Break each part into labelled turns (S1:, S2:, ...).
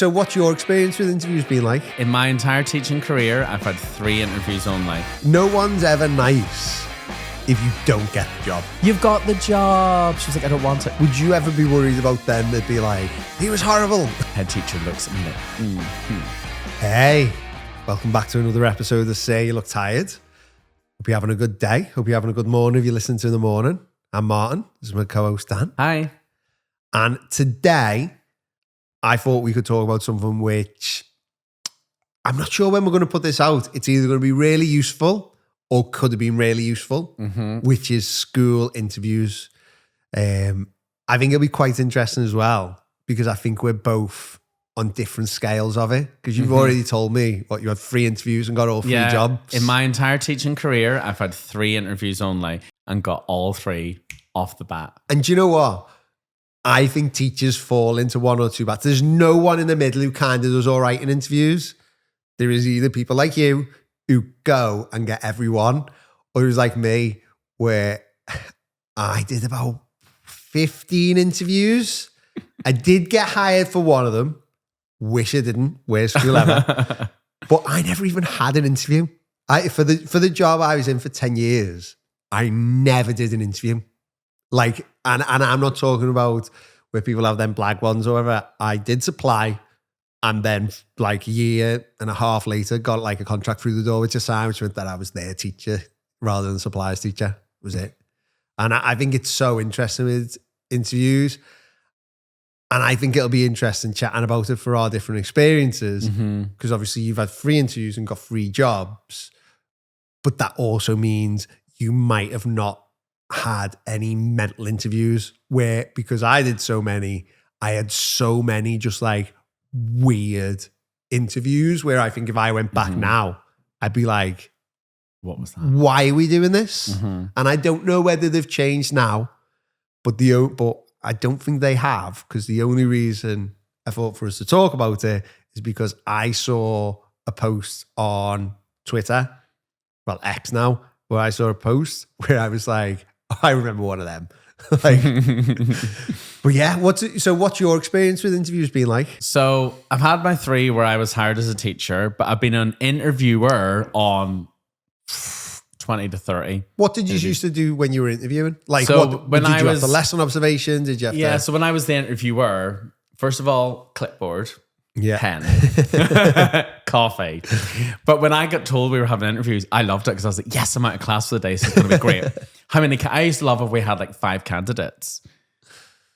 S1: So what's your experience with interviews been like?
S2: In my entire teaching career, I've had 3 interviews only.
S1: No one's ever nice if you don't get the job.
S2: You've got the job. She was like, I don't want it.
S1: Would you ever be worried about them? They'd be like, he was horrible.
S2: Head teacher looks at me like,
S1: Hey, welcome back to another episode of Say You Look Tired. Hope you're having a good day. Hope you're having a good morning if you're listening to in the morning. I'm Martin. This is my co-host Dan.
S2: Hi.
S1: And today, I thought we could talk about something which I'm not sure when we're going to put this out. It's either going to be really useful or could have been really useful, which is school interviews. I think it'll be quite interesting as well because I think we're both on different scales of it. Because you've already told me what you had 3 interviews and got all 3 jobs.
S2: In my entire teaching career, I've had 3 interviews only and got all 3 off the bat.
S1: And do you know what? I think teachers fall into one or two bats. There's no one in the middle who kind of does all right in interviews. There is either people like you who go and get everyone, or who's like me, where I did about 15 interviews. I did get hired for one of them. Wish I didn't. Worst school ever. But I never even had an interview. For the job I was in for 10 years, I never did an interview. Like, and I'm not talking about where people have them black ones or whatever. I did supply, and then like a year and a half later, got like a contract through the door, which meant that I was their teacher rather than supplier's teacher. Was it? And I think it's so interesting with interviews, and I think it'll be interesting chatting about it for our different experiences, because obviously you've had 3 interviews and got 3 jobs, but that also means you might have not had any mental interviews where, because I did so many, I had so many just like weird interviews where I think if I went back now, I'd be like,
S2: what was that?
S1: Why are we doing this? And I don't know whether they've changed now, but I don't think they have, because the only reason I thought for us to talk about it is because I saw a post on Twitter, well, X now, where I saw a post where I was like, I remember one of them. Like, but yeah, what's your experience with interviews been like?
S2: So I've had my 3 where I was hired as a teacher, but I've been an interviewer on 20 to 30.
S1: What did you used to do when you were interviewing? Like,
S2: so
S1: did you have the lesson observation? Did you have to?
S2: So when I was the interviewer, first of all, clipboard. Pen, coffee. But when I got told we were having interviews, I loved it because I was like, yes, I'm out of class for the day, so it's going to be great. I used to love if we had like 5 candidates.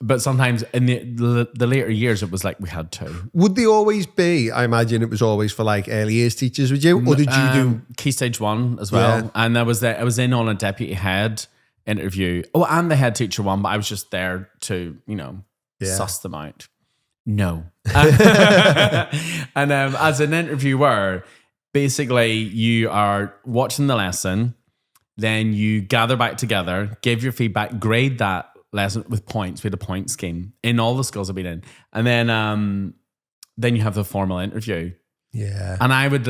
S2: But sometimes in the later years, it was like we had 2.
S1: Would they always be? I imagine it was always for like early years teachers, would you? Or did you do
S2: Key Stage 1 as well? Yeah. And I was in on a deputy head interview. Oh, and the head teacher one, but I was just there to, suss them out. No. And as an interviewer, basically you are watching the lesson, then you gather back together, give your feedback, grade that lesson with points. We had a point scheme in all the schools I've been in. And then you have the formal interview.
S1: Yeah.
S2: And I would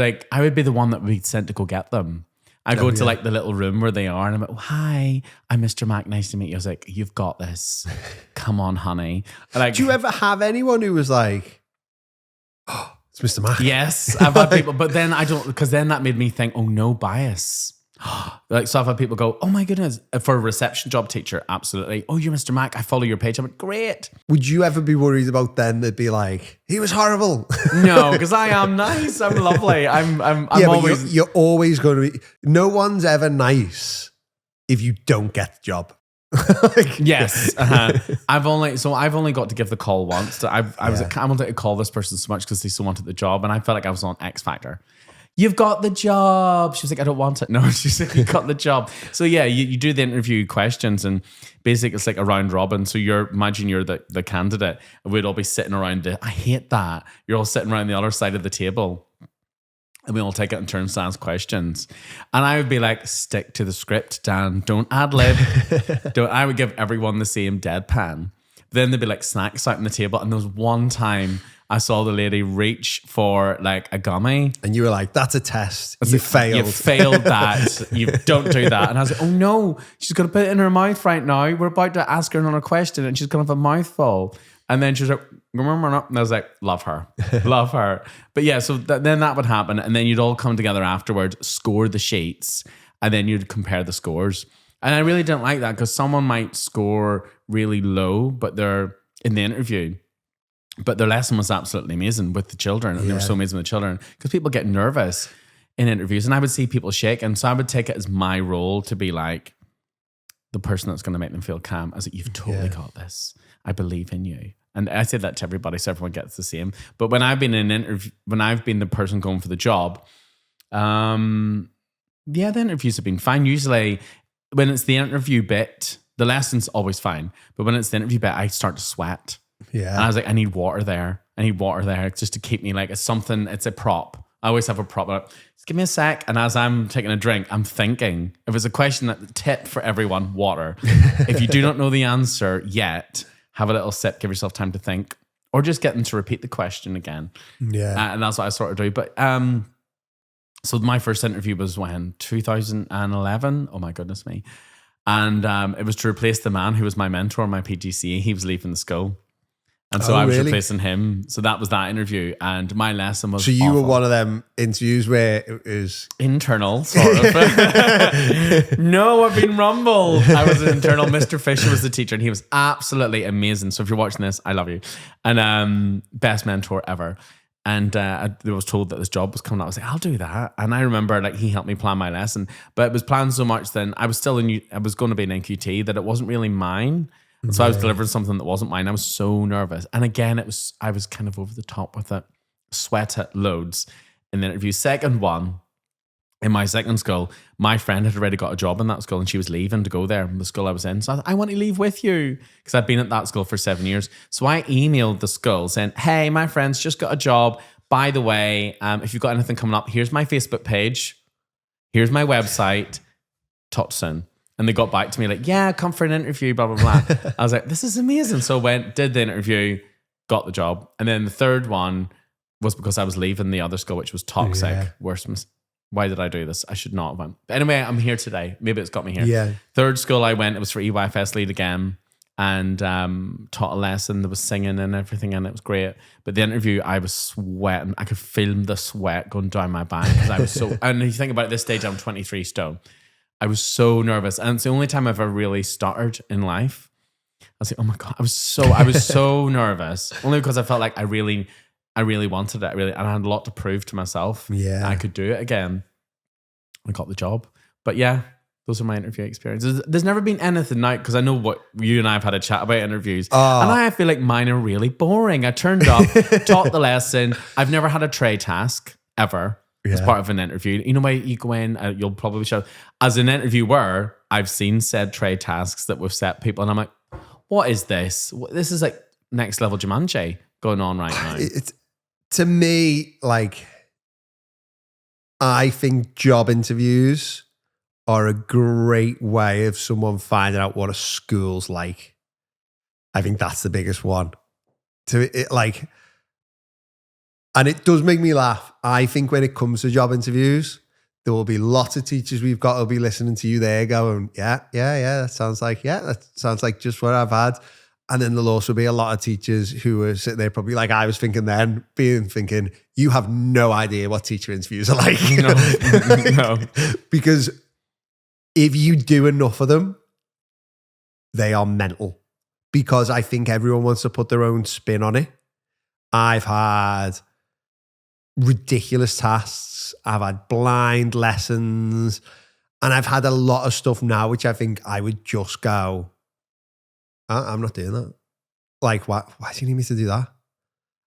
S2: be the one that would be sent to go get them. I go to like the little room where they are and I'm like, oh, hi, I'm Mr. Mac. Nice to meet you. I was like, you've got this. Come on, honey. Like,
S1: do you ever have anyone who was like, oh, it's Mr. Mac?
S2: Yes, I've had people, but then I don't, because then that made me think, oh, no bias. Like, so I've had people go, oh my goodness, for a reception job teacher, absolutely. Oh, you're Mr. Mac. I follow your page. I'm like, great.
S1: Would you ever be worried about them? They'd be like, he was horrible.
S2: No, because I am nice. I'm lovely. I'm always.
S1: But you're always going to be. No one's ever nice if you don't get the job.
S2: Like, yes, I've only got to give the call once. I wanted to call this person so much because they so wanted the job, and I felt like I was on X Factor. You've got the job. She was like, I don't want it. No, she's like, you got the job. So yeah, you do the interview questions, and basically it's like a round robin. So imagine you're the candidate, and we'd all be sitting around I hate that. You're all sitting around the other side of the table, and we all take it in turns to ask questions. And I would be like, stick to the script, Dan. Don't ad-lib. I would give everyone the same deadpan. Then there'd be like snacks out on the table. And there was one time I saw the lady reach for like a gummy.
S1: And you were like, that's a test. You failed.
S2: You failed that. You don't do that. And I was like, oh no, she's going to put it in her mouth right now. We're about to ask her another question and she's going to have a mouthful. And then she was like, and I was like, love her, love her. But yeah, so then that would happen. And then you'd all come together afterwards, score the sheets, and then you'd compare the scores. And I really didn't like that because someone might score really low, but they're in the interview. But their lesson was absolutely amazing with the children. And they were so amazing with the children because people get nervous in interviews. And I would see people shake. And so I would take it as my role to be like the person that's going to make them feel calm. I was like, you've totally got this. I believe in you. And I said that to everybody so everyone gets the same. But when I've been in an interview, when I've been the person going for the job, the interviews have been fine. Usually when it's the interview bit, the lesson's always fine. But when it's the interview bit, I start to sweat. Yeah. And I was like, I need water there. Just to keep me like, it's a prop. I always have a prop. Just give me a sec. And as I'm taking a drink, I'm thinking, if it's a question, that tip for everyone, water. If you do not know the answer yet, have a little sip, give yourself time to think, or just get them to repeat the question again. Yeah. And that's what I sort of do. But so my first interview was when? 2011? Oh my goodness me. And it was to replace the man who was my mentor, my PGCE. He was leaving the school. And so I was replacing him. So that was that interview. And my lesson was
S1: So you were one of them interviews where it was...
S2: Internal, sort of. No, I've been rumbled. I was an internal. Mr. Fisher was the teacher and he was absolutely amazing. So if you're watching this, I love you. And best mentor ever. And I was told that this job was coming up. I was like, I'll do that. And I remember like he helped me plan my lesson. But it was planned so much then. I was going to be an NQT that it wasn't really mine. So I was delivering something that wasn't mine. I was so nervous. And again, I was kind of over the top with it. Sweat it loads in the interview. Second one, in my second school, my friend had already got a job in that school and she was leaving to go there, the school I was in. So I thought, I want to leave with you because I'd been at that school for 7 years. So I emailed the school saying, hey, my friend's just got a job. By the way, if you've got anything coming up, here's my Facebook page. Here's my website. Talk soon. And they got back to me like, yeah, come for an interview, blah, blah, blah. I was like, this is amazing. So did the interview, got the job. And then the third one was because I was leaving the other school, which was toxic. Yeah. Worst. Why did I do this? I should not have went. But anyway, I'm here today. Maybe it's got me here. Yeah. Third school I went, it was for EYFS Lead again. And taught a lesson. There was singing and everything, and it was great. But the interview, I was sweating. I could feel the sweat going down my back because I was so... And if you think about it, at this stage, I'm 23 stone. I was so nervous. And it's the only time I've ever really stuttered in life. I was like, oh my God, I was so nervous. Only because I felt like I really wanted it. And I had a lot to prove to myself. Yeah. I could do it again. I got the job. But yeah, those are my interview experiences. There's never been anything now, because I know what you and I have had a chat about interviews. And I feel like mine are really boring. I turned up, taught the lesson. I've never had a tray task ever. As part of an interview. You know, why you go in, you'll probably show. As an interviewer, I've seen said trade tasks that we've set people, and I'm like, what is this? This is like next level Jumanji going on right now.
S1: To me, like, I think job interviews are a great way of someone finding out what a school's like. I think that's the biggest one. And it does make me laugh. I think when it comes to job interviews, there will be lots of teachers we've got who'll be listening to you there going, yeah, that sounds like just what I've had. And then there'll also be a lot of teachers who are sitting there probably like I was thinking then, thinking, you have no idea what teacher interviews are like. No. Because if you do enough of them, they are mental. Because I think everyone wants to put their own spin on it. I've had ridiculous tasks. I've had blind lessons, and I've had a lot of stuff now which I think I would just go, I'm not doing that. Like, why do you need me to do that?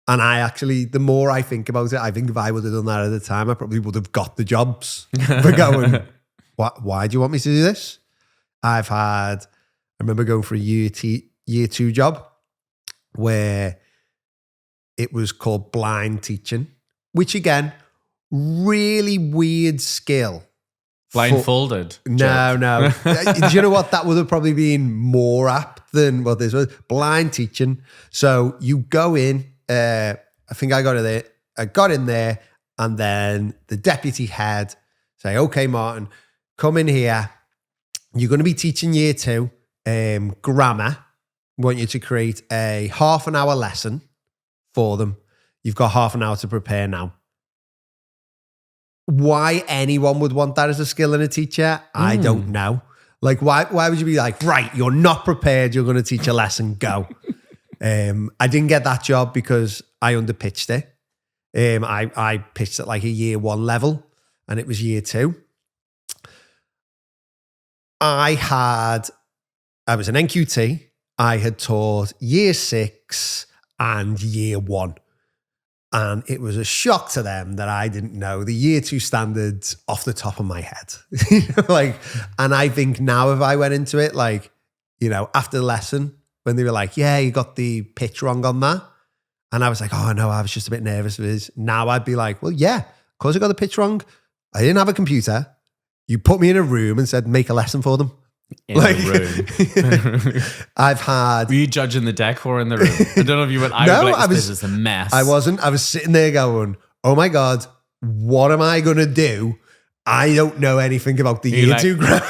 S1: And I actually, the more I think about it, I think if I would have done that at the time, I probably would have got the jobs for going, why do you want me to do this? I remember going for a year 2 job where it was called blind teaching, which again, really weird skill.
S2: Blindfolded?
S1: No. Do you know what? That would have probably been more apt than what this was. Blind teaching. So you go in, I think I got in there, and then the deputy head say, okay, Martin, come in here. You're going to be teaching year 2 grammar. want you to create a half an hour lesson for them. You've got half an hour to prepare now. Why anyone would want that as a skill in a teacher, I don't know. Like, why would you be like, right, you're not prepared, you're going to teach a lesson, go. I didn't get that job because I underpitched it. I pitched at like a year 1 level and it was year 2. I was an NQT. I had taught year 6 and year 1. And it was a shock to them that I didn't know the year 2 standards off the top of my head. And I think now if I went into it, like, you know, after the lesson, when they were like, yeah, you got the pitch wrong on that. And I was like, oh no, I was just a bit nervous of this. Now I'd be like, well, yeah, of course I got the pitch wrong. I didn't have a computer. You put me in a room and said, make a lesson for them.
S2: In the room.
S1: I've had...
S2: Were you judging the decor in the room? I don't know if you went, this is a mess.
S1: I wasn't. I was sitting there going, oh my God, what am I going to do? I don't know anything about the year 2 grade.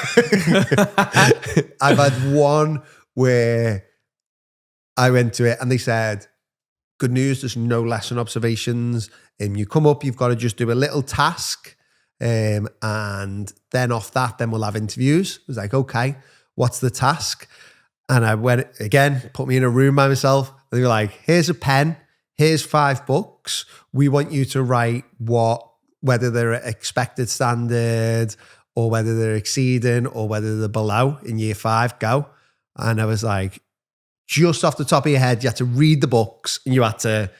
S1: I've had one where I went to it and they said, good news, there's no lesson observations. You come up, you've got to just do a little task. And then off that, then we'll have interviews. I was like, okay, what's the task? And I went again, put me in a room by myself. And they were like, here's a pen, here's 5 books. We want you to write whether they're at expected standard or whether they're exceeding or whether they're below in year 5, go. And I was like, just off the top of your head, you had to read the books and you had to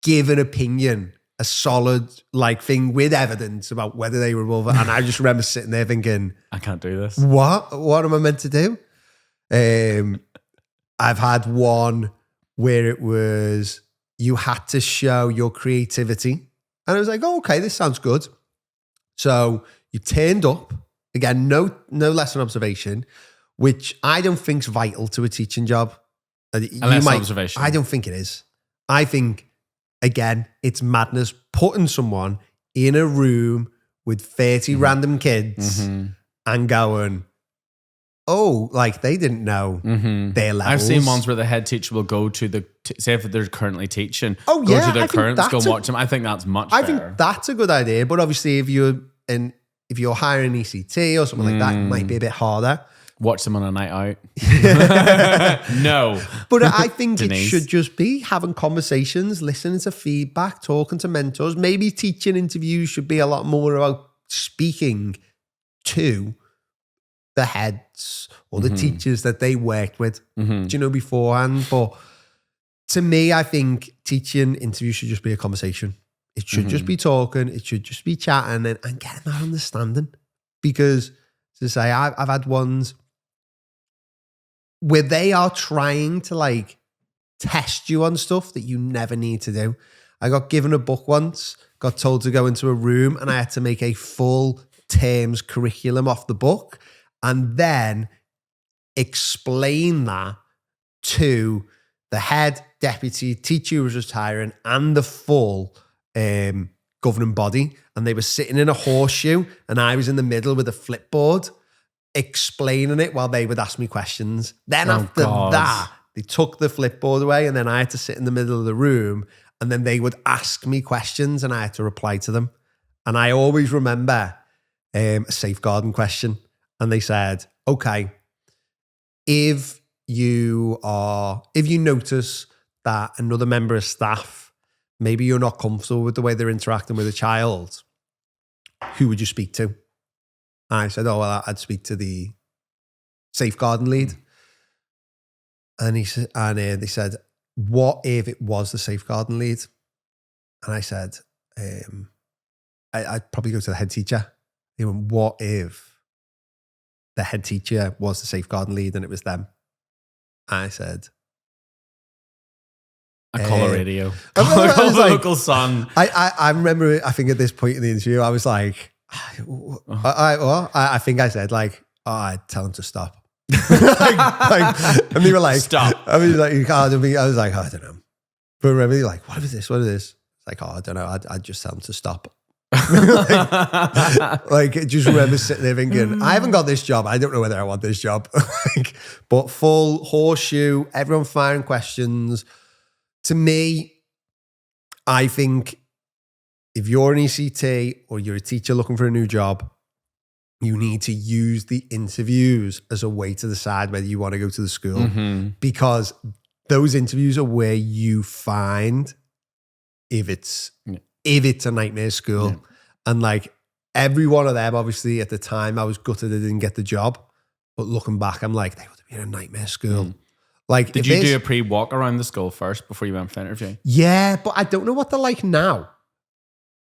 S1: give an opinion, a solid like thing with evidence about whether they were above it. And I just remember sitting there thinking,
S2: I can't do this.
S1: What am I meant to do? I've had one where it was, you had to show your creativity. And I was like, oh, okay, this sounds good. So you turned up, again, no lesson observation, which I don't think's vital to a teaching job.
S2: Observation.
S1: I don't think it is. I think, again, it's madness putting someone in a room with 30 random kids and going, oh, like they didn't know their levels.
S2: I've seen ones where the head teacher will go to say if they're currently teaching,
S1: go
S2: to their current school and watch them. I think that's much better.
S1: I think that's a good idea. But obviously if you're hiring ECT or something like that, it might be a bit harder.
S2: Watch them on a night out. No.
S1: But I think it should just be having conversations, listening to feedback, talking to mentors. Maybe teaching interviews should be a lot more about speaking to the heads or the teachers that they worked with, do you know, beforehand. But to me, I think teaching interviews should just be a conversation. It should just be talking. It should just be chatting and getting that understanding. Because, to say, I've had ones where they are trying to like test you on stuff that you never need to do. I got given a book once, got told to go into a room and I had to make a full terms curriculum off the book and then explain that to the head deputy teacher who was retiring and the full governing body. And they were sitting in a horseshoe and I was in the middle with a flipboard explaining it while they would ask me questions. Then after that, they took the flipboard away and then I had to sit in the middle of the room and then they would ask me questions and I had to reply to them. And I always remember a safeguarding question. And they said, okay, if you notice that another member of staff, maybe you're not comfortable with the way they're interacting with a child, who would you speak to? And I said, oh, well, I'd speak to the safeguarding lead. And they said, what if it was the safeguarding lead? And I said, I'd probably go to the head teacher. They went, what if the head teacher was the safeguarding lead and it was them? And I said,
S2: I call a radio.
S1: I
S2: Call the
S1: like,
S2: local Sun.
S1: I remember, I think at this point in the interview, I was like, I think I said like, oh, I'd tell him to stop. And they were like,
S2: stop.
S1: I was like, you can't. I was like, oh, I don't know. But remember, like, what is this? What is this? It's like, oh, I don't know. I'd just tell him to stop. Like, just remember sitting there thinking, I haven't got this job. I don't know whether I want this job. Like, but full horseshoe, everyone firing questions. To me, I think if you're an ECT or you're a teacher looking for a new job, you need to use the interviews as a way to decide whether you want to go to the school, because those interviews are where you find if it's a nightmare school.
S2: Yeah.
S1: And like every one of them, obviously at the time I was gutted I didn't get the job, but looking back, I'm like, they would have been a nightmare school. Like,
S2: Did you do a pre-walk around the school first before you went for the interview?
S1: Yeah, but I don't know what they're like now.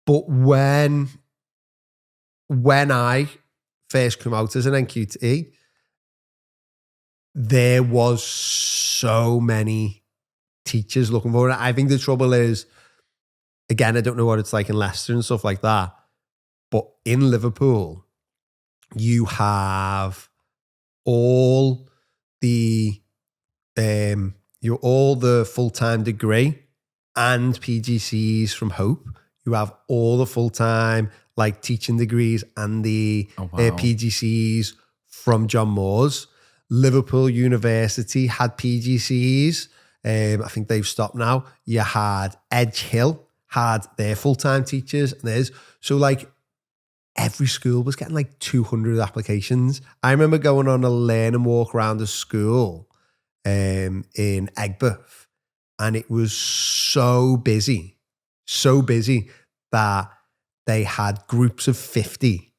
S1: But when I first come out as an NQT, there was so many teachers looking for it. I think the trouble is, again, I don't know what it's like in Leicester and stuff like that, but in Liverpool, you have all the full-time degree and PGCEs from Hope. You have all the full-time like teaching degrees and the PGCEs from John Moores. Liverpool University had PGCEs. I think they've stopped now. You had Edge Hill had their full-time teachers and theirs. So like every school was getting like 200 applications. I remember going on a learn and walk around a school in Egbert, and it was so busy that they had groups of 50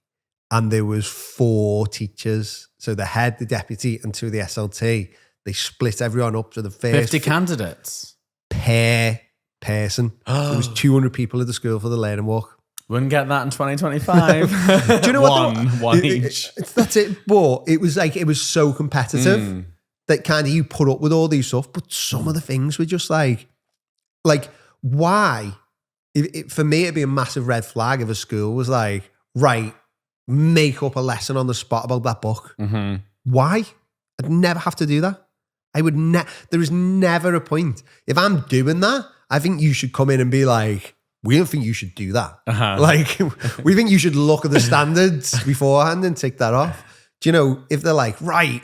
S1: and there was 4 teachers. So the head, the deputy and 2 of the SLT, they split everyone up to the first
S2: 50 candidates
S1: per person. There was 200 people at the school for the learn and walk.
S2: Wouldn't get that in 2025.
S1: Do you know
S2: one each.
S1: That's it. But it was like, it was so competitive that kind of you put up with all these stuff. But some of the things were just like why? For me, it'd be a massive red flag if a school was like, right, make up a lesson on the spot about that book. Why? I'd never have to do that. There is never a point. If I'm doing that, I think you should come in and be like, we don't think you should do that. Like, we think you should look at the standards beforehand and tick that off. Do you know, if they're like, right,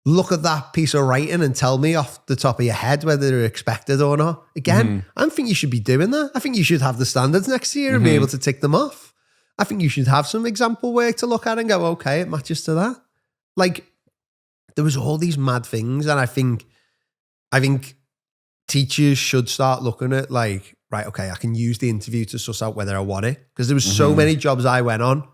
S1: look at that piece of writing and tell me off the top of your head whether they're expected or not. Again, I don't think you should be doing that. I think you should have the standards next year and be able to tick them off. I think you should have some example work to look at and go, okay, it matches to that. Like, there was all these mad things, and I think teachers should start looking at like, right, okay, I can use the interview to suss out whether I want it. Because there was so many jobs I went on,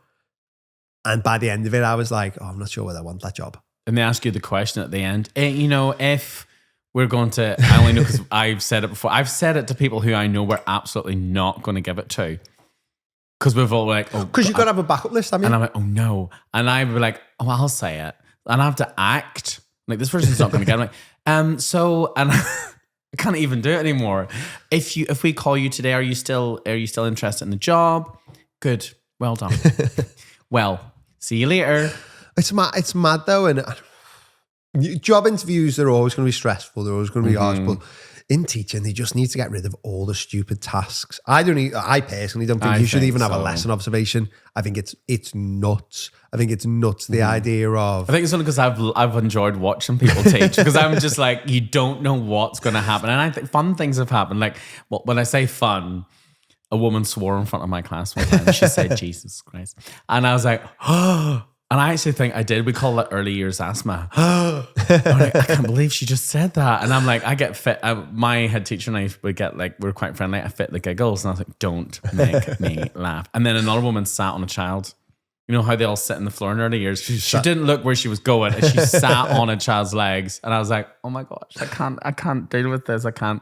S1: and by the end of it, I was like, oh, I'm not sure whether I want that job.
S2: And they ask you the question at the end, you know, if we're going to, I only know because I've said it before, I've said it to people who I know we're absolutely not going to give it to. Because we've all like, oh,
S1: because you've got to have a backup list, I mean.
S2: And I'm like, oh no. And I'd be like, oh, I'll say it. And I have to act like this person's not going to get it. I'm like, and I can't even do it anymore. If we call you today, are you still interested in the job? Good. Well done. Well, see you later.
S1: It's mad though, and job interviews are always going to be stressful. They're always going to be harsh, but in teaching, they just need to get rid of all the stupid tasks. I personally don't think you should even have a lesson observation. I think it's nuts. I think it's nuts, the idea of...
S2: I think it's only because I've enjoyed watching people teach, because I'm just like, you don't know what's going to happen. And I think fun things have happened. Like, well, when I say fun, a woman swore in front of my class one time. She said, Jesus Christ. And I was like, oh... And I actually think I did. We call it early years asthma. I'm like, I can't believe she just said that. And I'm like, I get fit. My head teacher and I would get like, we're quite friendly. I fit the giggles. And I was like, don't make me laugh. And then another woman sat on a child. You know how they all sit in the floor in early years? She didn't look where she was going. And she sat on a child's legs. And I was like, oh my gosh, I can't deal with this. I can't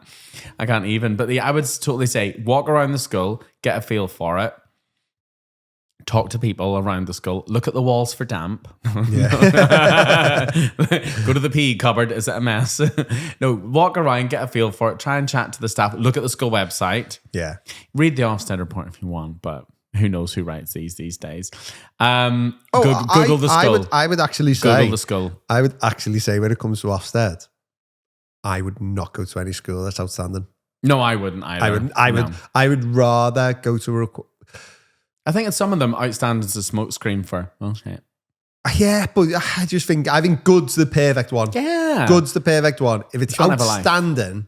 S2: even. But I would totally say, walk around the school, get a feel for it. Talk to people around the school. Look at the walls for damp. Yeah. Go to the PE cupboard. Is it a mess? No, walk around, get a feel for it. Try and chat to the staff. Look at the school website.
S1: Yeah.
S2: Read the Ofsted report if you want, but who knows who writes these days. Google the school.
S1: I would actually say...
S2: Google the school.
S1: I would actually say when it comes to Ofsted, I would not go to any school that's outstanding.
S2: No, I wouldn't either.
S1: I would rather go to
S2: I think in some of them, outstanding is a smokescreen for, oh shit.
S1: Yeah, but I think good's the perfect one.
S2: Yeah.
S1: Good's the perfect one. If it's outstanding,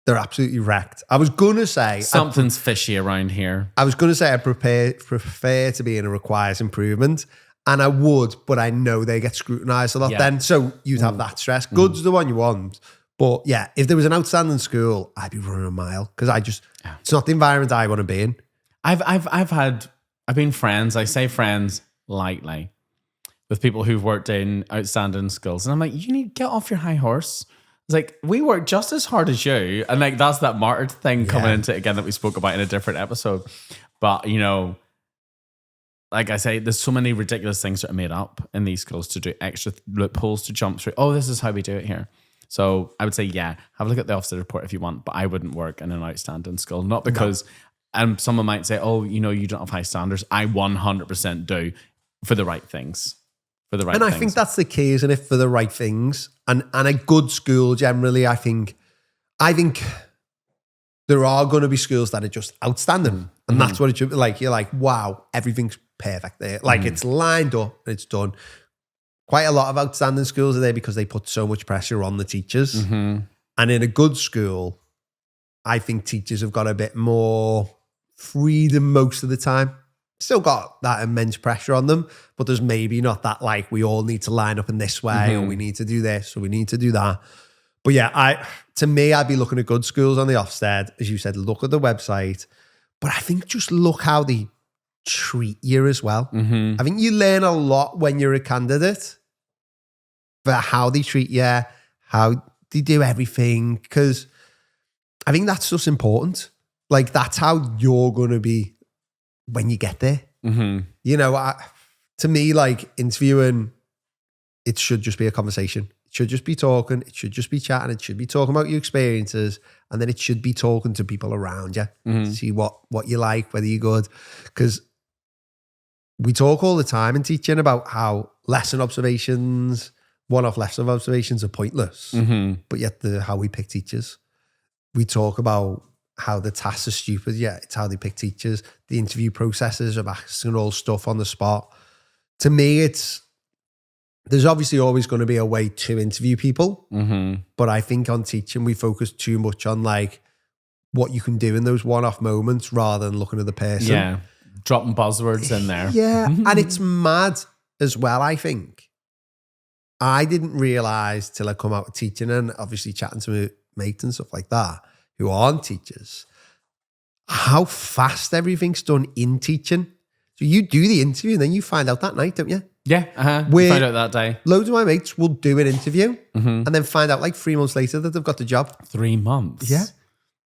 S1: they're absolutely wrecked. I was going to say...
S2: Something's fishy around here.
S1: I was going to say I prefer to be in a requires improvement, and I would, but I know they get scrutinised a lot then, so you'd have that stress. Good's the one you want. But yeah, if there was an outstanding school, I'd be running a mile because it's not the environment I want to be in.
S2: I've been friends, I say friends lightly, with people who've worked in outstanding schools. And I'm like, you need to get off your high horse. It's like, we work just as hard as you. And like, that's that martyred thing coming into it again that we spoke about in a different episode. But, you know, like I say, there's so many ridiculous things that are made up in these schools to do extra loopholes to jump through. Oh, this is how we do it here. So I would say, yeah, have a look at the Ofsted report if you want, but I wouldn't work in an outstanding school. Not because, and someone might say, oh, you know, you don't have high standards. I 100% do for the right things. And
S1: I think that's the key, isn't it? For the right things. And a good school, generally, I think there are going to be schools that are just outstanding. And that's what it should be like. You're like, wow, everything's perfect there. Like it's lined up and it's done. Quite a lot of outstanding schools are there because they put so much pressure on the teachers. And in a good school, I think teachers have got a bit more freedom most of the time. Still got that immense pressure on them, but there's maybe not that like we all need to line up in this way or we need to do this or we need to do that. But yeah, to me, I'd be looking at good schools on the Ofsted. As you said, look at the website. But I think just look how they treat you as well. I think you learn a lot when you're a candidate for how they treat you, how they do everything. Because I think that's just important. Like that's how you're going to be when you get there. You know, to me, like interviewing, it should just be a conversation. It should just be talking. It should just be chatting. It should be talking about your experiences. And then it should be talking to people around you. See what you like, whether you're good. Because we talk all the time in teaching about how lesson observations, one-off lesson observations are pointless. But yet how we pick teachers. We talk about how the tasks are stupid. Yeah, it's how they pick teachers. The interview processes of asking all stuff on the spot. To me, there's obviously always going to be a way to interview people. But I think on teaching, we focus too much on like what you can do in those one-off moments rather than looking at the person.
S2: Yeah, dropping buzzwords in there.
S1: Yeah, and it's mad as well, I think. I didn't realise till I come out of teaching and obviously chatting to my mates and stuff like that, who aren't teachers, how fast everything's done in teaching. So you do the interview and then you find out that night, don't you?
S2: Yeah, find out that day.
S1: Loads of my mates will do an interview and then find out like 3 months later that they've got the job.
S2: 3 months?
S1: Yeah.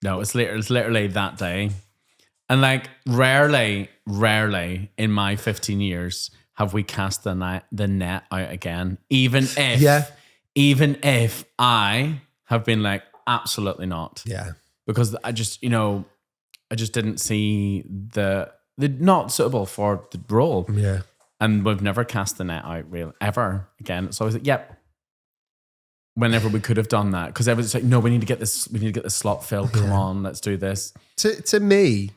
S2: No, it's literally that day. And like rarely in my 15 years have we cast the net out again. Even if I have been like, absolutely not.
S1: Yeah.
S2: Because I just didn't see the not suitable for the role.
S1: Yeah.
S2: And we've never cast the net out real ever again. It's always like, yep. Whenever we could have done that. Because everyone's like, no, we need to get this slot filled. Come on, let's do this.
S1: To me,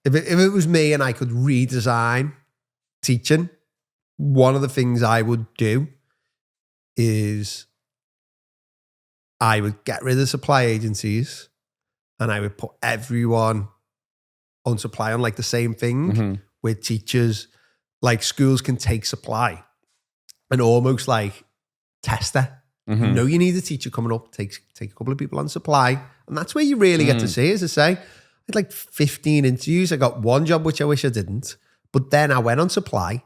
S1: if it was me and I could redesign teaching, one of the things I would do is I would get rid of supply agencies and I would put everyone on supply on like the same thing where teachers, like schools can take supply and almost like test it. You know you need a teacher coming up, take a couple of people on supply. And that's where you really get to see, as I say. I had like 15 interviews. I got one job, which I wish I didn't. But then I went on supply.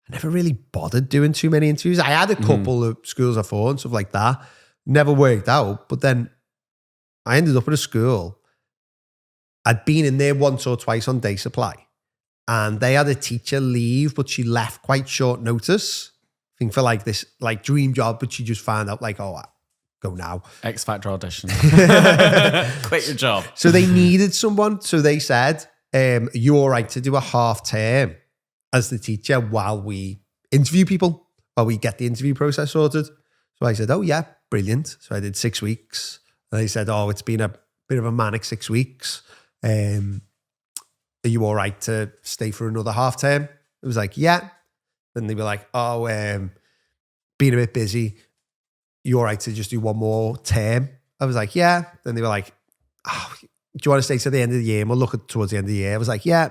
S1: I never really bothered doing too many interviews. I had a couple of schools I thought and stuff like that. Never worked out. But then I ended up at a school. I'd been in there once or twice on day supply. And they had a teacher leave, but she left quite short notice. I think for like this like dream job, but she just found out like, oh, go now.
S2: X Factor audition. Quit your job.
S1: So they needed someone. So they said, you all right to do a half term as the teacher while we interview people, while we get the interview process sorted. So I said, oh yeah, brilliant. So I did 6 weeks. And they said, oh, it's been a bit of a manic 6 weeks. are you all right to stay for another half term? It was like, yeah. Then they were like, oh, being a bit busy. You all right to just do one more term? I was like, yeah. Then they were like, oh, do you want to stay to the end of the year? And we'll look at towards the end of the year. I was like, yeah.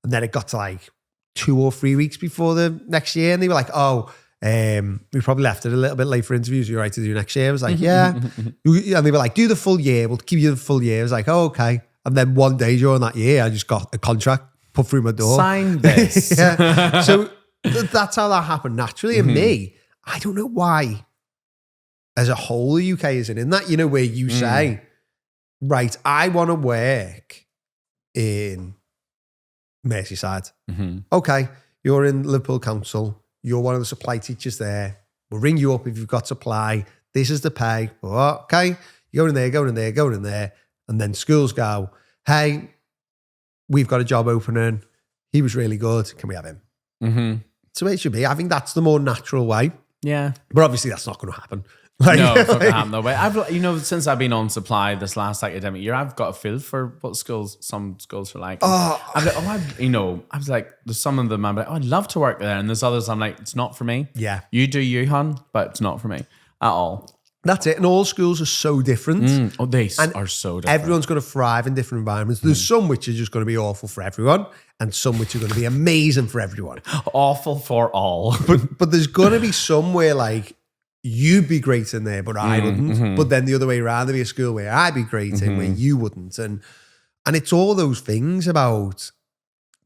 S1: And then it got to like 2 or 3 weeks before the next year. And they were like, oh, we probably left it a little bit late for interviews. You're right to do next year. I was like, yeah. And they were like, do the full year. We'll give you the full year. I was like, oh, okay. And then one day during that year, I just got a contract put through my door.
S2: Sign this.
S1: Yeah. So that's how that happened naturally. And me, I don't know why, as a whole, the UK isn't in that, where you say, right, I want to work in Merseyside. Okay, you're in Liverpool Council. You're one of the supply teachers there. We'll ring you up if you've got supply. This is the pay. Okay, you go in there, go in there, go in there. And then schools go, hey, we've got a job opening. He was really good. Can we have him? So it should be. I think that's the more natural way.
S2: Yeah.
S1: But obviously that's not going to happen.
S2: No, it's not going to happen though. But since I've been on supply this last academic year, I've got a feel for what some schools are like. I was like, there's some of them I'm like, oh, I'd love to work there. And there's others I'm like, it's not for me.
S1: Yeah.
S2: You do you, hon, but it's not for me at all.
S1: That's it. And all schools are so different.
S2: They are so different.
S1: Everyone's going to thrive in different environments. There's some which are just going to be awful for everyone and some which are going to be amazing for everyone.
S2: Awful for all.
S1: But there's going to be some where like you'd be great in there, but I wouldn't. But then the other way around, there'd be a school where I'd be great in where you wouldn't. And it's all those things about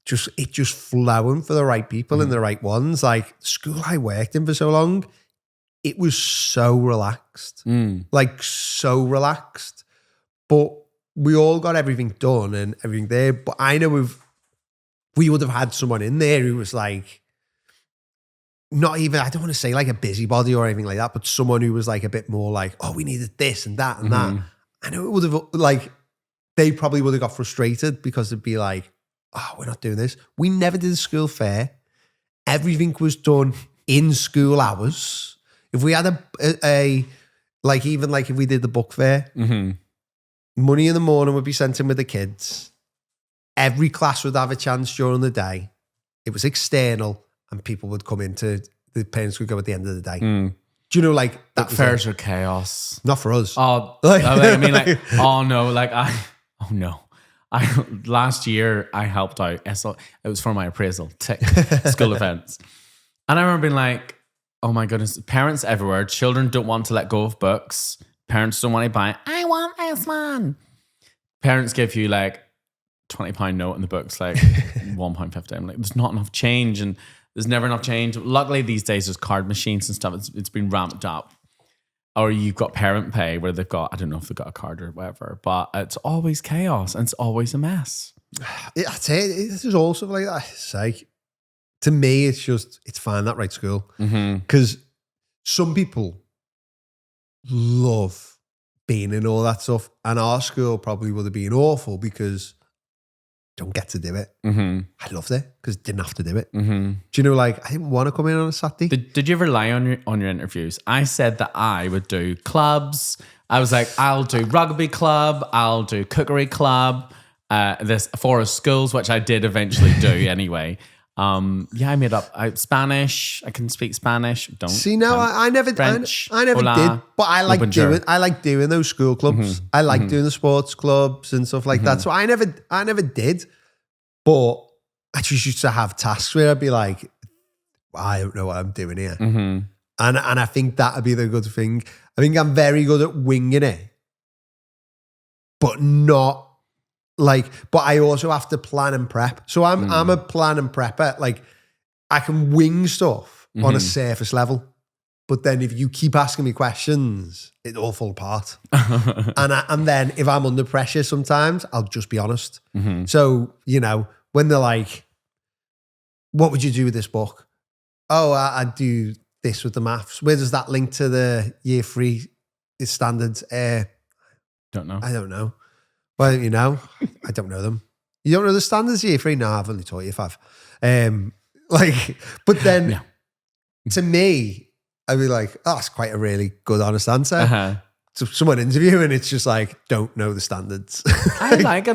S1: just flowing for the right people and the right ones. Like the school I worked in for so long, it was so relaxed, like so relaxed. But we all got everything done and everything there. But I know we would have had someone in there who was like, not even, I don't want to say like a busybody or anything like that, but someone who was like a bit more like, oh, we needed this and that and that. I know it would have like, they probably would have got frustrated because it'd be like, oh, we're not doing this. We never did a school fair. Everything was done in school hours. If we had a like, even like if we did the book fair, money in the morning would be sent in with the kids. Every class would have a chance during the day. It was external and people would come into, the parents would go at the end of the day. Do you know, like
S2: that fairs are chaos.
S1: Not for us.
S2: Oh, last year I helped out. It was for my appraisal, school events. And I remember being like, oh my goodness, parents everywhere. Children don't want to let go of books. Parents don't want to buy, I want this one. Parents give you like £20 note and the book's like £1.50. I'm like, there's not enough change and there's never enough change. Luckily these days there's card machines and stuff. It's been ramped up. Or you've got parent pay where they've got, I don't know if they've got a card or whatever, but it's always chaos and it's always a mess.
S1: I'd say this is also like that. It's like, to me, it's find that right school. Because some people love being in all that stuff. And our school probably would have been awful because don't get to do it. I loved it because didn't have to do it. Do you know, like, I didn't want to come in on a Saturday.
S2: Did you ever lie on your interviews? I said that I would do clubs. I was like, I'll do rugby club. I'll do cookery club. This Forest Schools, which I did eventually do anyway. I made up Spanish. I can speak Spanish. Don't
S1: see now. I never
S2: French.
S1: I never did, but I like doing those school clubs. I like doing the sports clubs and stuff like that. So I never did, but I just used to have tasks where I'd be like, I don't know what I'm doing here, and I think that'd be the good thing. I think I'm very good at winging it, but not. But I also have to plan and prep. So I'm a plan and prepper. Like I can wing stuff on a surface level, but then if you keep asking me questions, it all fall apart. and then if I'm under pressure, sometimes I'll just be honest. So when they're like, "What would you do with this book?" Oh, I'd do this with the maths. Where does that link to the year 3 standards?
S2: Don't know.
S1: I don't know. Well, I don't know them. You don't know the standards year 3? No, I've only taught you 5. But then to me, I'd be like, oh, that's quite a really good, honest answer. someone interview and it's just like, don't know the standards.
S2: I like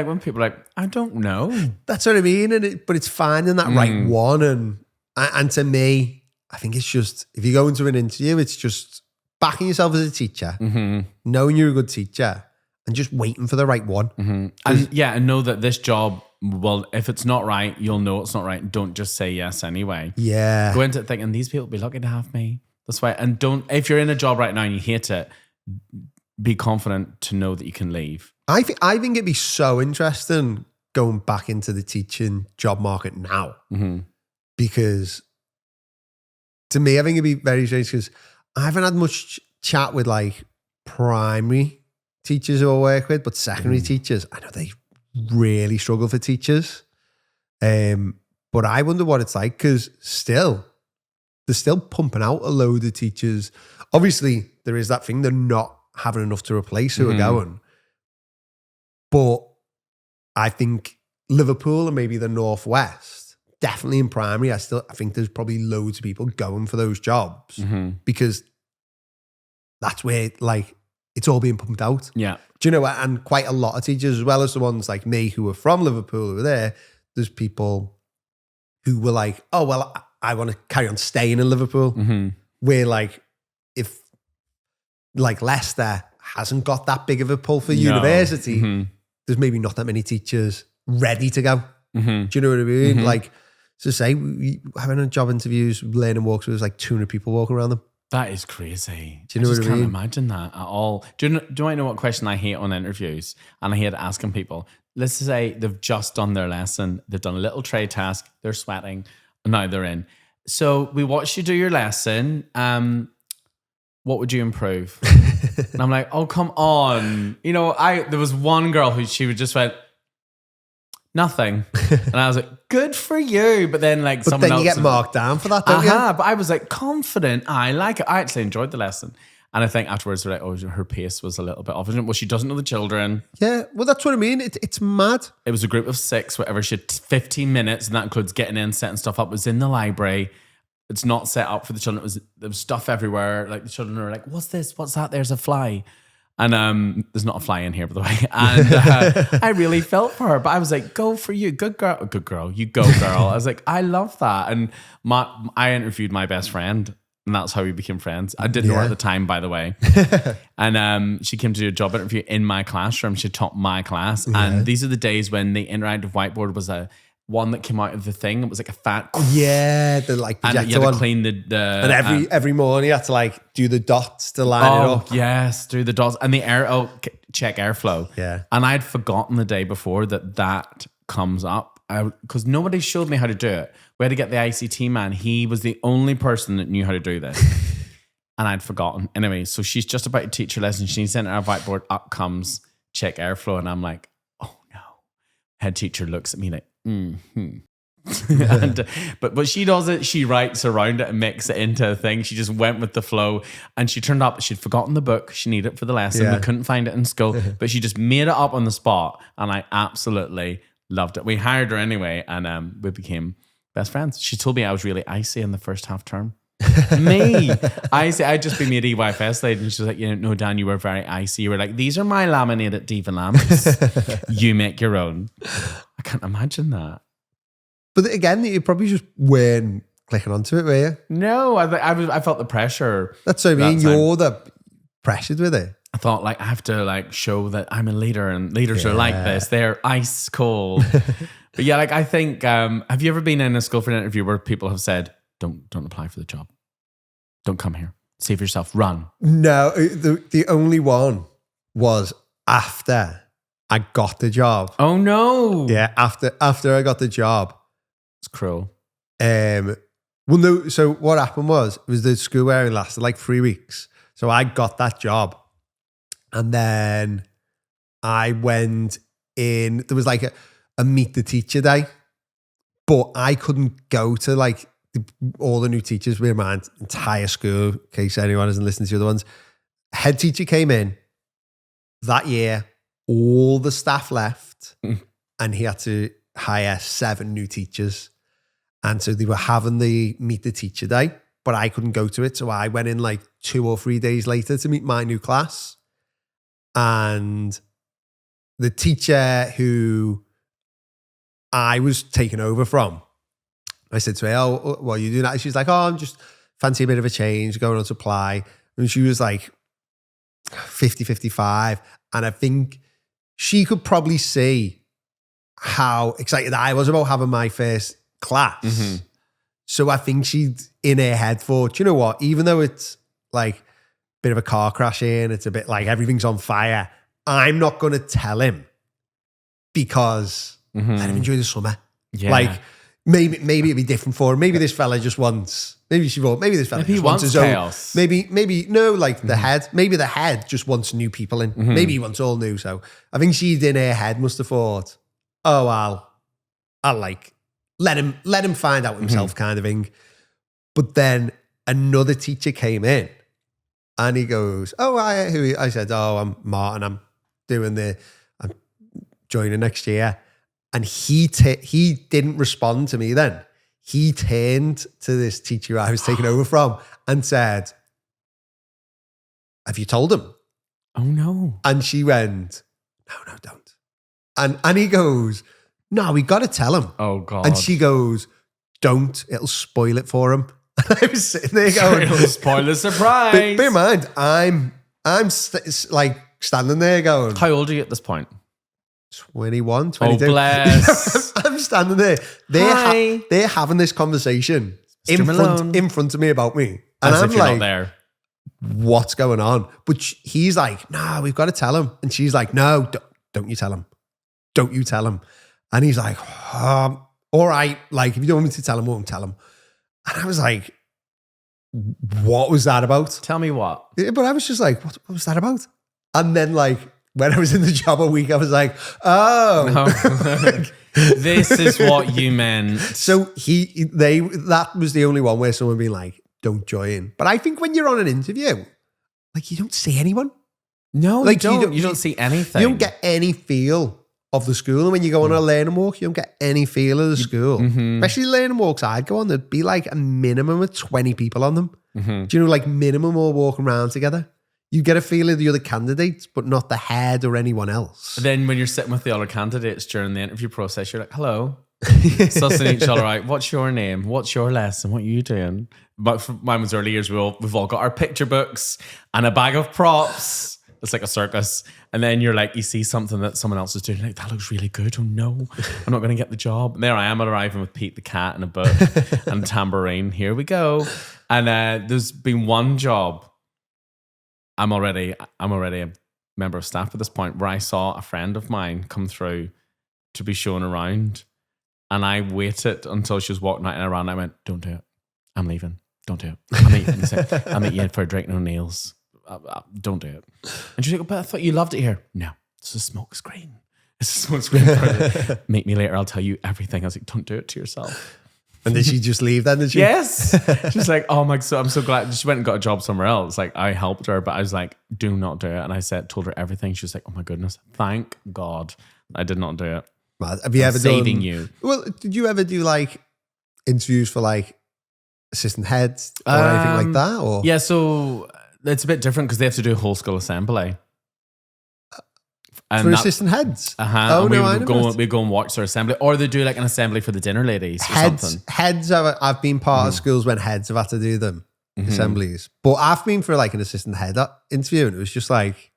S2: when people are like, I don't know.
S1: That's what I mean. But it's finding that right one. And to me, I think it's just, if you go into an interview, it's just backing yourself as a teacher, knowing you're a good teacher, and just waiting for the right one.
S2: And know that this job, well, if it's not right, you'll know it's not right. Don't just say yes anyway.
S1: Yeah.
S2: Go into it thinking, these people will be lucky to have me. That's why. And if you're in a job right now and you hate it, be confident to know that you can leave.
S1: I think it'd be so interesting going back into the teaching job market now. Because to me, I think it'd be very strange because I haven't had much chat with like primary teachers who I work with, but secondary teachers, I know they really struggle for teachers. But I wonder what it's like because they're still pumping out a load of teachers. Obviously, there is that thing, they're not having enough to replace who are going. But I think Liverpool and maybe the Northwest, definitely in primary, I think there's probably loads of people going for those jobs because that's where like it's all being pumped out.
S2: Yeah.
S1: Do you know what? And quite a lot of teachers, as well as the ones like me who are from Liverpool who are there's people who were like, oh, well, I want to carry on staying in Liverpool. Where like, if like Leicester hasn't got that big of a pull for university, there's maybe not that many teachers ready to go. Do you know what I mean? Like, to say, we having job interviews, learning walks, there was like 200 people walking around them.
S2: That is crazy.
S1: Do you know
S2: I just
S1: what I mean?
S2: can't imagine that at all. Do I know what question I hate on interviews? And I hate asking people. Let's say they've just done their lesson. They've done a little trade task. They're sweating. And now they're in. So we watched you do your lesson. What would you improve? And I'm like, oh, come on. You know, there was one girl who she would just went, nothing. And I was like, good for you. But then like someone else.
S1: But then you get marked down for that, don't you?
S2: But I was like confident. I like it. I actually enjoyed the lesson. And I think afterwards they're like, oh, her pace was a little bit off. Well, she doesn't know the children.
S1: Yeah, well, that's what I mean. It's mad.
S2: It was a group of 6, whatever. She had 15 minutes, and that includes getting in, setting stuff up. It was in the library. It's not set up for the children. There was stuff everywhere. Like the children are like, what's this? What's that? There's a fly. And there's not a fly in here, by the way. And I really felt for her. But I was like, go for you. Good girl. Good girl. You go, girl. I was like, I love that. And I interviewed my best friend. And that's how we became friends. I didn't know her at the time, by the way. And she came to do a job interview in my classroom. She taught my class. Yeah. And these are the days when the interactive whiteboard was one that came out of the thing. It was like a fat...
S1: Yeah, the like projector
S2: and you had
S1: one.
S2: to clean the
S1: and every morning you had to like do the dots to line it up.
S2: Yes, do the dots. And the check airflow.
S1: Yeah.
S2: And I'd forgotten the day before that comes up. Because nobody showed me how to do it. We had to get the ICT man. He was the only person that knew how to do this. And I'd forgotten. Anyway, so she's just about to teach her lesson. She sent her whiteboard. Up comes check airflow. And I'm like, oh no. Head teacher looks at me like, but she does it. She writes around it and makes it into a thing. She just went with the flow. And she turned up. She'd forgotten the book. She needed it for the lesson.
S1: Yeah.
S2: We couldn't find it in school. But she just made it up on the spot. And I absolutely loved it. We hired her anyway, and we became best friends. She told me I was really icy in the first half term. Me, icy. I'd just been made EYFS lady, and she was like, "You know, Dan, you were very icy. You were like, these are my laminated Diva lamps. You make your own." I can't imagine that.
S1: But again, you probably just weren't clicking onto it, were you?
S2: No, I felt the pressure.
S1: That's what I mean. You're the pressured with it.
S2: I thought like I have to like show that I'm a leader, and leaders are like this. They're ice cold. But yeah, like I think, have you ever been in a school for an interview where people have said, don't apply for the job. Don't come here. Save yourself. Run.
S1: No, the only one was after I got the job.
S2: Oh no.
S1: Yeah, after I got the job.
S2: It's cruel.
S1: Well, no, so what happened was, it was the school where it lasted like 3 weeks. So I got that job. And then I went in, there was like a meet the teacher day, but I couldn't go to like all the new teachers. We were my entire school, in case anyone hasn't listened to the other ones. Head teacher came in that year, all the staff left, and he had to hire 7 new teachers. And so they were having the meet the teacher day, but I couldn't go to it. So I went in like 2 or 3 days later to meet my new class. And the teacher who I was taken over from, I said to her, oh, what are you doing? And she's like, oh, I'm just fancy a bit of a change, going on supply. And she was like 50, 55. And I think she could probably see how excited I was about having my first class. Mm-hmm. So I think she'd, in her head, thought, you know what, even though it's like a bit of a car crash in, it's a bit like everything's on fire, I'm not going to tell him because let him enjoy the summer. Yeah. Like, maybe it'd be different for him. Maybe this fella just wants, maybe she thought, maybe this fella just wants his chaos. Own. Maybe, no, like the head, maybe the head just wants new people in. Maybe he wants all new. So I think she'd in her head must have thought, oh, I'll like, let him find out himself kind of thing. But then another teacher came in and he goes, oh, I said, oh, I'm Martin. I'm joining next year. And he didn't respond to me then. He turned to this teacher I was taking over from and said, have you told him?
S2: Oh, no.
S1: And she went, no, don't. And he goes, no, we got to tell him.
S2: Oh, God.
S1: And she goes, don't. It'll spoil it for him. And I was sitting there going,
S2: it'll spoil the surprise.
S1: Bear in mind, I'm like standing there going,
S2: how old are you at this point?
S1: 21, 22.
S2: Oh, bless.
S1: I'm standing there. They're having this conversation in front of me about me. And
S2: as
S1: I'm
S2: if you're
S1: like,
S2: not there.
S1: What's going on? But he's like, no, we've got to tell him. And she's like, no, don't you tell him. Don't you tell him. And he's like, all right, like, if you don't want me to tell him, I won't tell him. And I was like, what was that about?
S2: Tell me what.
S1: But I was just like, what was that about? And then like, when I was in the job a week, I was like, oh.
S2: No. This is what you meant.
S1: So that was the only one where someone being like, don't join. But I think when you're on an interview, like, you don't see anyone.
S2: No,
S1: like,
S2: you don't see anything.
S1: You don't get any feel of the school. And when you go on a learning walk, you don't get any feel of the school. Especially learning walks I'd go on, there'd be like a minimum of 20 people on them. Do you know, like minimum all walking around together? You get a feel of the other candidates, but not the head or anyone else.
S2: Then when you're sitting with the other candidates during the interview process, you're like, hello. Sussing each other out. What's your name? What's your lesson? What are you doing? But for mine was early years, we've all got our picture books and a bag of props. It's like a circus. And then you're like, you see something that someone else is doing. Like, that looks really good. Oh no, I'm not going to get the job. And there I am arriving with Pete the cat and a book and a tambourine. Here we go. And there's been one job. I'm already a member of staff at this point where I saw a friend of mine come through to be shown around. And I waited until she was walking out and around. I went, don't do it. I'm leaving. Don't do it. I'll meet you for a drink, no nails. Don't do it. And she's like, but I thought you loved it here. No, it's a smoke screen. It's a smoke screen. Meet me later. I'll tell you everything. I was like, don't do it to yourself.
S1: And did she just leave then? Did she?
S2: Yes. She's like, oh my, I'm so glad. She went and got a job somewhere else. Like, I helped her, but I was like, do not do it. And I told her everything. She was like, oh my goodness, thank God I did not do it.
S1: Well, have you ever
S2: saving you?
S1: Well, did you ever do like interviews for like assistant heads or anything like that? Or
S2: yeah, so it's a bit different because they have to do a whole school assembly.
S1: And for assistant heads?
S2: Oh, no, we go and watch their assembly. Or they do like an assembly for the dinner ladies or something.
S1: Heads, I've been part of schools when heads have had to do them, assemblies. But I've been for like an assistant head interview and it was just like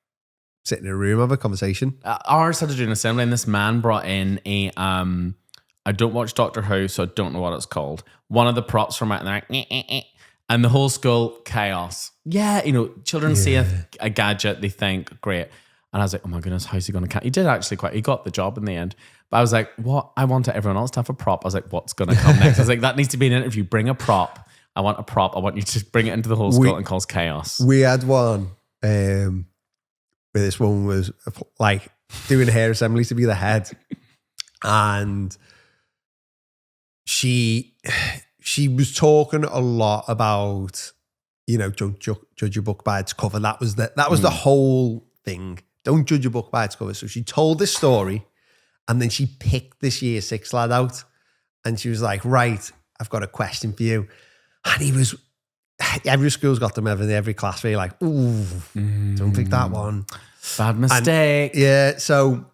S1: sit in a room, have a conversation.
S2: Ours had to do an assembly and this man brought in a, I don't watch Doctor Who, so I don't know what it's called. One of the props from out there, and the whole school, chaos. Yeah, you know, children see a gadget, they think, great. And I was like, oh my goodness, how's he going to catch? He did actually he got the job in the end. But I was like, what? I wanted everyone else to have a prop. I was like, what's going to come next? I was like, that needs to be an interview. Bring a prop. I want a prop. I want you to bring it into the whole school and cause chaos.
S1: We had one where this woman was like doing hair assemblies to be the head. And she was talking a lot about, you know, don't judge a book by its cover. That was the whole thing. Don't judge a book by its cover. So she told this story and then she picked this year 6 lad out and she was like, right, I've got a question for you. And he was every school's got them every class where you're like, ooh, don't pick that one.
S2: Bad mistake.
S1: And, so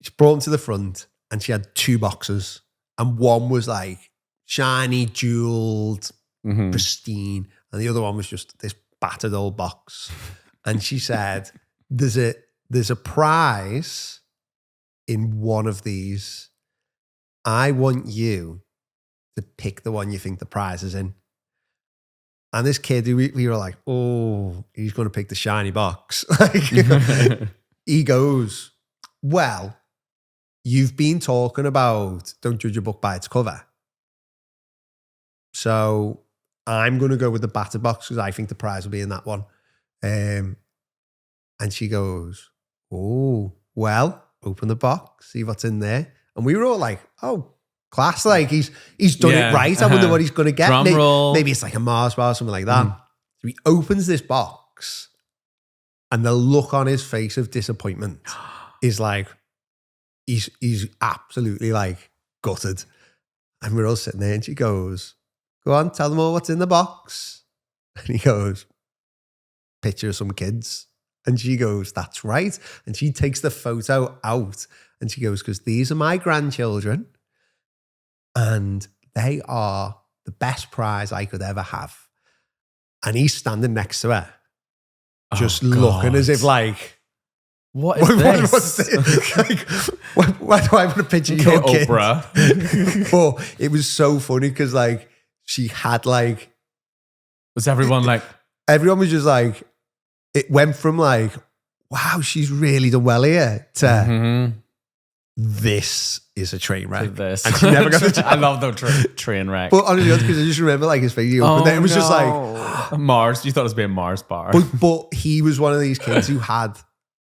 S1: she brought them to the front and she had 2 boxes. And one was like shiny, jeweled, pristine. And the other one was just this battered old box. And she said, there's a prize in one of these. I want you to pick the one you think the prize is in. And this kid, we were like, oh, he's going to pick the shiny box. He goes, well, you've been talking about don't judge a book by its cover. So I'm going to go with the battered box because I think the prize will be in that one. And she goes, oh, well, open the box, see what's in there. And we were all like, oh, class, like he's done it right. I wonder what he's going to get. Maybe it's like a Mars bar or something like that. So he opens this box and the look on his face of disappointment is like, he's absolutely like gutted. And we're all sitting there and she goes, go on, tell them all what's in the box. And he goes, picture of some kids. And she goes, that's right. And she takes the photo out and she goes, because these are my grandchildren and they are the best prize I could ever have. And he's standing next to her, just looking as if like,
S2: what is this?
S1: What's this? Like, why do I want to picture your kids?
S2: Oprah.
S1: But it was so funny because like she had like,
S2: was everyone like,
S1: everyone was just like, it went from like, wow, she's really done well here to this is a train wreck.
S2: This.
S1: And she never got the job.
S2: I love the train wreck.
S1: But honestly, because I just remember like his face. But then it was just like
S2: Mars. You thought it was being Mars bar.
S1: But he was one of these kids who had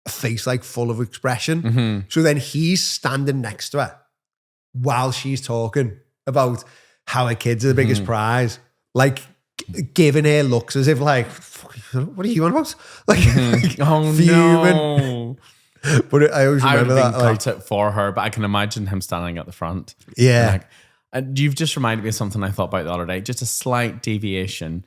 S1: a face like full of expression. So then he's standing next to her while she's talking about how her kids are the biggest prize, like giving her looks as if like, what are you on about? Like,
S2: oh
S1: fuming.
S2: no.
S1: But I always remember that.
S2: Cut it for her, but I can imagine him standing at the front.
S1: Yeah.
S2: Like, and you've just reminded me of something I thought about the other day. Just a slight deviation.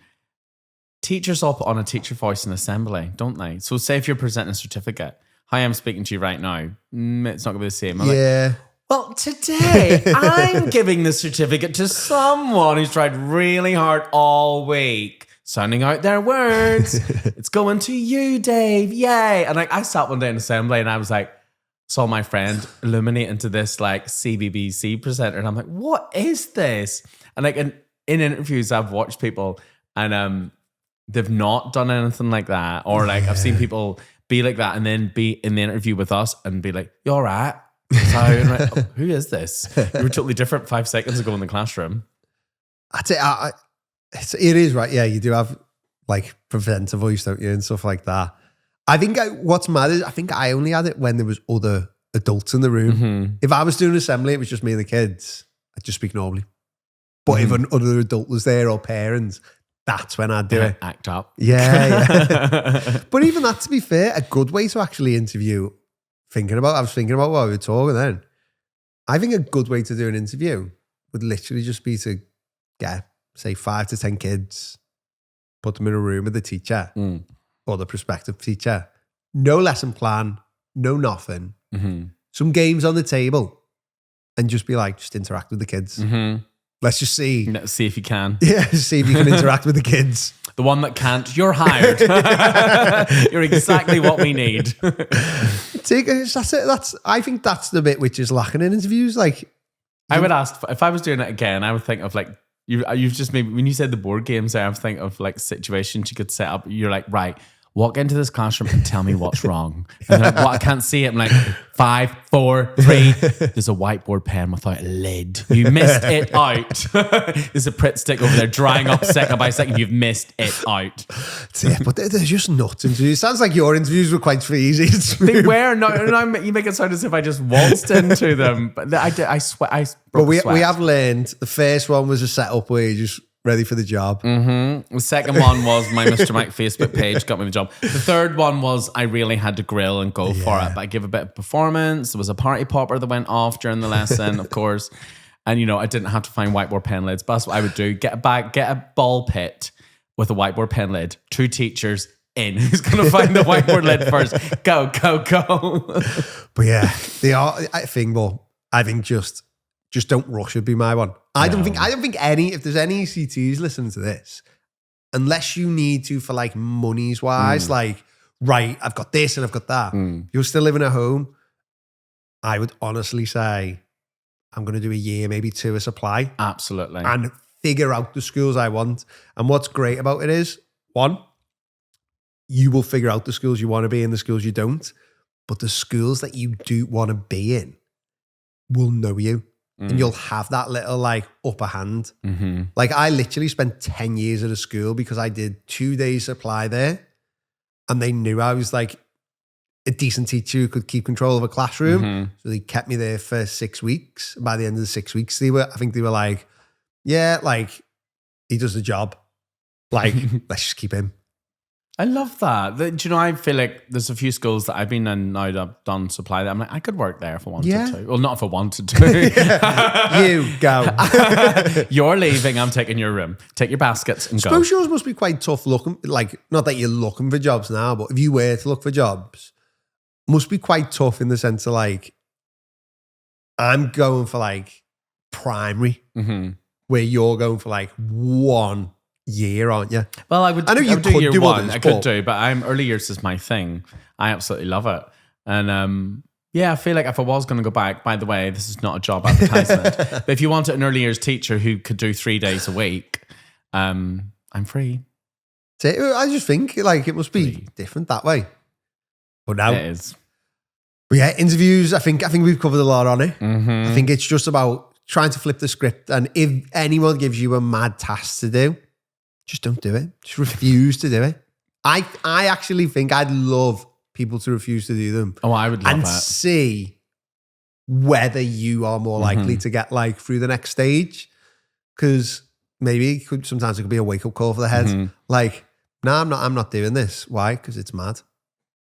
S2: Teachers all put on a teacher voice in assembly, don't they? So say if you're presenting a certificate, hi, I'm speaking to you right now. It's not going to be the same.
S1: Yeah.
S2: Well, today I'm giving the certificate to someone who's tried really hard all week, sounding out their words. It's going to you, Dave. Yay. And like I sat one day in assembly and I was like, saw my friend illuminate into this like CBBC presenter. And I'm like, what is this? And like in interviews, I've watched people and they've not done anything like that. Or like I've seen people be like that and then be in the interview with us and be like, you all right? So I'm like, oh, who is this? You were totally different 5 seconds ago in the classroom.
S1: I'd say it is right. Yeah, you do have like presenter voice, don't you, and stuff like that. I think what's mad is I think I only had it when there was other adults in the room. If I was doing assembly, it was just me and the kids, I'd just speak normally. But if another adult was there or parents, that's when I'd do it.
S2: Act up.
S1: Yeah. But even that, to be fair, a good way to actually interview. I was thinking about what we were talking then. I think a good way to do an interview would literally just be to get, say, 5 to 10 kids, put them in a room with the teacher or the prospective teacher. No lesson plan, no nothing. Some games on the table and just be like, just interact with the kids. Let's just see.
S2: Let's see if you can.
S1: Yeah, see if you can interact with the kids.
S2: The one that can't, you're hired. You're exactly what we need.
S1: That's it. I think that's the bit which is lacking in interviews. Like,
S2: I would ask if I was doing it again. I would think of like you've just maybe when you said the board games. I would think of like situations you could set up. You're like, right, walk into this classroom and tell me what's wrong. And like, I can't see it. I'm like 5, 4, 3. There's a whiteboard pen without a lid. You missed it out. There's a Pritt stick over there drying up second by second. You've missed it out.
S1: Yeah, but they're just nuts interviews. Sounds like your interviews were quite easy.
S2: They were. No, you make it sound as if I just waltzed into them. But I sweat.
S1: But we have learned the first one was a setup where you just ready for the job.
S2: The second one was my Mr. Mike Facebook page got me the job. The third one was I really had to grill and go for it. But I give a bit of performance. There was a party popper that went off during the lesson, of course. And, you know, I didn't have to find whiteboard pen lids. But that's what I would do. Get a ball pit with a whiteboard pen lid. 2 teachers in. Who's going to find the whiteboard lid first? Go, go, go.
S1: But yeah, they are. I think just don't rush would be my one. I don't think if there's any CTs listening to this, unless you need to for like monies wise, like, right, I've got this and I've got that. You're still living at home. I would honestly say I'm going to do a year, maybe 2 of supply.
S2: Absolutely.
S1: And figure out the schools I want. And what's great about it is, 1, you will figure out the schools you want to be in, the schools you don't. But the schools that you do want to be in will know you. And you'll have that little like upper hand. Like I literally spent 10 years at a school because I did 2 days supply there. And they knew I was like a decent teacher who could keep control of a classroom. So they kept me there for 6 weeks. By the end of the 6 weeks, I think they were like, yeah, like he does the job. Like, let's just keep him.
S2: I love that. Do you know, I feel like there's a few schools that I've been in now that I've done supply that I'm like, I could work there if I wanted to. Well, not if I wanted to.
S1: You go.
S2: You're leaving, I'm taking your room. Take your baskets and go.
S1: Suppose yours must be quite tough looking. Like, not that you're looking for jobs now, but if you were to look for jobs, must be quite tough in the sense of like, I'm going for like primary, where you're going for like 1 year, aren't you?
S2: Well, I know you could do year 1.
S1: Others,
S2: I could do, but early years is my thing. I absolutely love it. And yeah, I feel like if I was going to go back, by the way, this is not a job advertisement, but if you wanted an early years teacher who could do 3 days a week, I'm free.
S1: I just think like it must be different that way. But now
S2: it is.
S1: But yeah, interviews, I think we've covered a lot on it. I think it's just about trying to flip the script. And if anyone gives you a mad task to do, just don't do it. Just refuse to do it. I actually think I'd love people to refuse to do them.
S2: Oh, I would love
S1: and
S2: that.
S1: See whether you are more likely to get like through the next stage. Because maybe sometimes it could be a wake up call for the head. Like, no, I'm not doing this. Why? Because it's mad.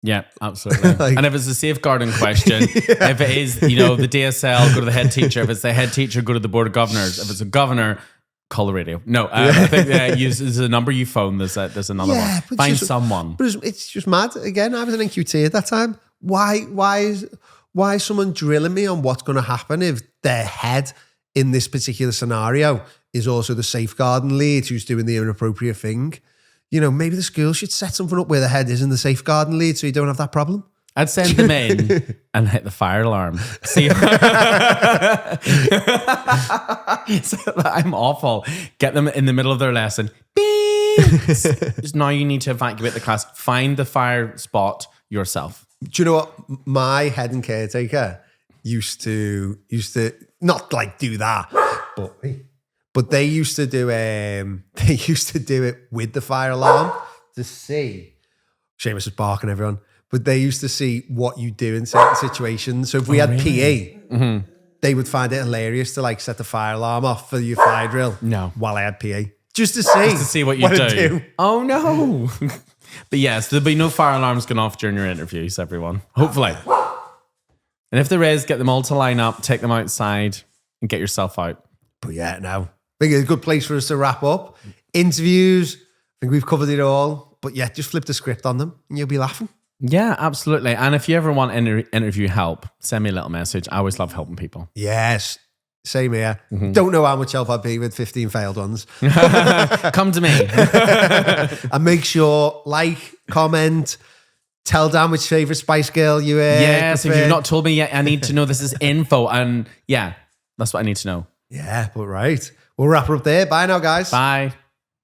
S2: Yeah, absolutely. Like, and if it's a safeguarding question, if it is, you know, the DSL, go to the head teacher. If it's the head teacher, go to the board of governors. If it's a governor, call the radio. No, I think there's a number you phone. There's another one. Find someone.
S1: But it's just mad. Again, I was an NQT at that time. Why is someone drilling me on what's going to happen if their head in this particular scenario is also the safeguarding lead who's doing the inappropriate thing? You know, maybe the school should set something up where the head isn't the safeguarding lead so you don't have that problem.
S2: I'd send them in and hit the fire alarm. See, so I'm awful. Get them in the middle of their lesson. Beep. Just now you need to evacuate the class. Find the fire spot yourself.
S1: Do you know what? My head and caretaker used to not like do that, but they used to do it with the fire alarm to see. Seamus is barking, everyone. But they used to see what you do in certain situations. So if we had PE, they would find it hilarious to like set the fire alarm off for your fire drill.
S2: No.
S1: While I had PE. Just to see
S2: what you do. Oh no. But yes, there'll be no fire alarms going off during your interviews, everyone. Hopefully. And if there is, get them all to line up, take them outside and get yourself out.
S1: But yeah, no. I think it's a good place for us to wrap up. Interviews, I think we've covered it all. But yeah, just flip the script on them and you'll be laughing.
S2: Yeah, absolutely. And if you ever want interview help, send me a little message. I always love helping people.
S1: Yes. Same here. Don't know how much help I'd be with 15 failed ones.
S2: Come to me.
S1: And make sure, like, comment, tell Dan which favourite Spice Girl you are.
S2: Yes, if you've not told me yet, I need to know this is info. And yeah, that's what I need to know.
S1: Yeah, but right. We'll wrap her up there. Bye now, guys.
S2: Bye.